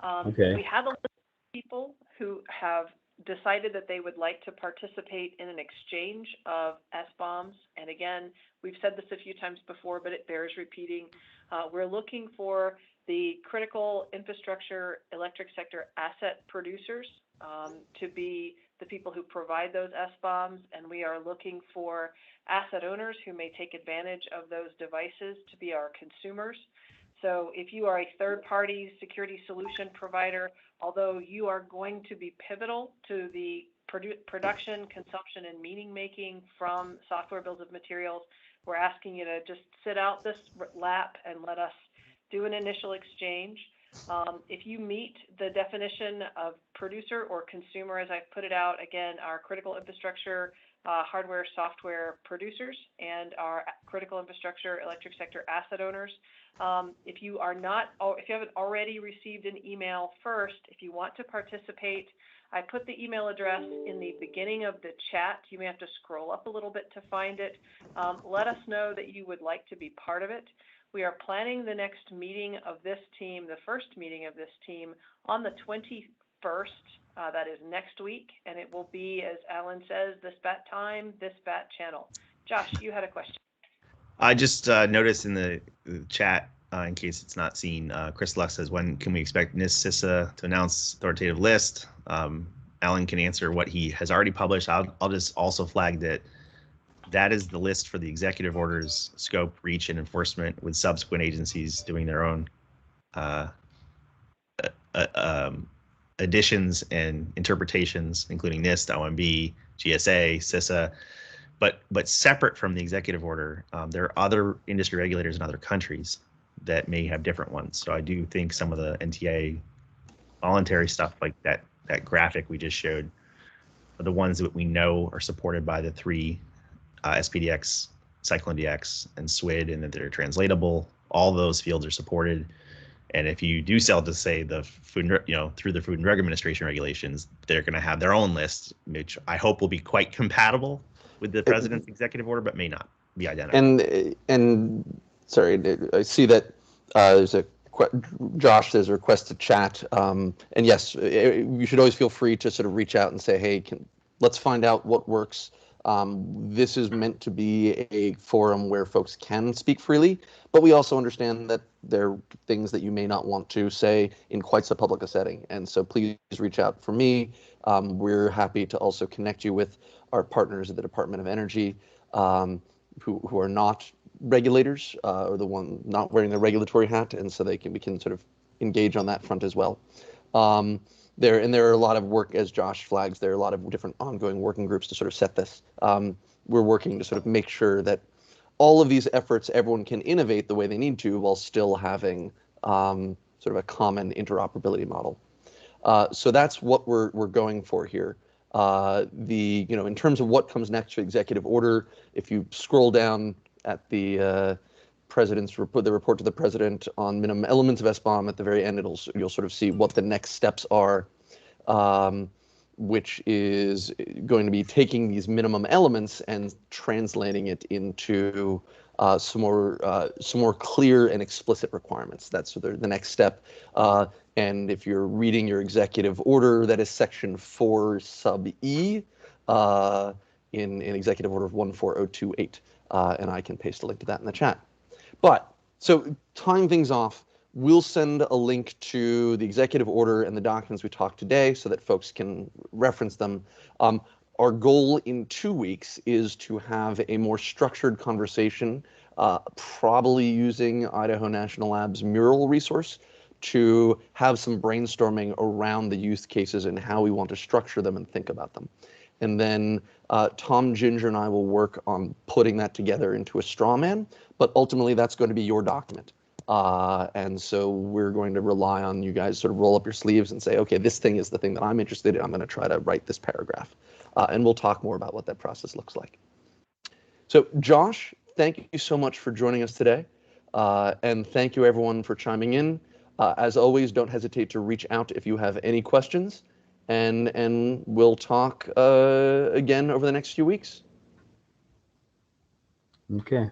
Okay. We have a list of people who have decided that they would like to participate in an exchange of SBOMs. And again, we've said this a few times before, but it bears repeating. We're looking for the critical infrastructure electric sector asset producers to be the people who provide those SBOMs, and we are looking for asset owners who may take advantage of those devices to be our consumers. So if you are a third-party security solution provider, although you are going to be pivotal to the production, consumption, and meaning making from software bills of materials, we're asking you to just sit out this lap and let us do an initial exchange. If you meet the definition of producer or consumer, as I've put it out, again, our critical infrastructure hardware, software producers, and our critical infrastructure electric sector asset owners. If you haven't already received an email first, if you want to participate, I put the email address in the beginning of the chat. You may have to scroll up a little bit to find it. Let us know that you would like to be part of it. We are planning the next meeting of this team, the first meeting of this team, on the 21st. That is next week, and it will be, as Alan says, this bat time, this bat channel. Josh, you had a question. I just noticed in the chat, in case it's not seen, Chris Lux says, when can we expect NIST CISA to announce authoritative list? Alan can answer what he has already published. I'll just also flag that is the list for the executive orders, scope, reach, and enforcement, with subsequent agencies doing their own additions and interpretations, including NIST, OMB, GSA, CISA. But separate from the executive order, there are other industry regulators in other countries that may have different ones. So I do think some of the NTA voluntary stuff, like that graphic we just showed, are the ones that we know are supported by the three SPDX, Cyclone DX, and SWID, and that they're translatable. All those fields are supported. And if you do sell to, say, the food, through the Food and Drug Administration regulations, they're going to have their own list, which I hope will be quite compatible with the president's executive order, but may not be identical. And sorry, I see that there's Josh, there's a request to chat. And yes, you should always feel free to sort of reach out and say, hey, let's find out what works. This is meant to be a forum where folks can speak freely, but we also understand that there are things that you may not want to say in quite so public a setting. And so please reach out for me. We're happy to also connect you with our partners at the Department of Energy, who are not regulators, or the one not wearing the regulatory hat, and so we can sort of engage on that front as well. There are a lot of work, as Josh flags, there are a lot of different ongoing working groups to sort of set this. We're working to sort of make sure that all of these efforts, everyone can innovate the way they need to while still having sort of a common interoperability model. So that's what we're going for here. In terms of what comes next for executive order, if you scroll down at the president's report, the report to the president on minimum elements of SBOM, at the very end, you'll sort of see what the next steps are, which is going to be taking these minimum elements and translating it into some more clear and explicit requirements. That's the next step. And if you're reading your executive order, that is section 4 sub E in executive order of 14028. And I can paste a link to that in the chat. But so tying things off, we'll send a link to the executive order and the documents we talked today so that folks can reference them. Our goal in 2 weeks is to have a more structured conversation, probably using Idaho National Lab's mural resource, to have some brainstorming around the use cases and how we want to structure them and think about them. And then Tom, Ginger, and I will work on putting that together into a straw man, but ultimately that's going to be your document. And so we're going to rely on you guys to sort of roll up your sleeves and say, okay, this thing is the thing that I'm interested in. I'm going to try to write this paragraph. And we'll talk more about what that process looks like. So Josh, thank you so much for joining us today. And thank you everyone for chiming in. As always, don't hesitate to reach out if you have any questions. And we'll talk again over the next few weeks. Okay.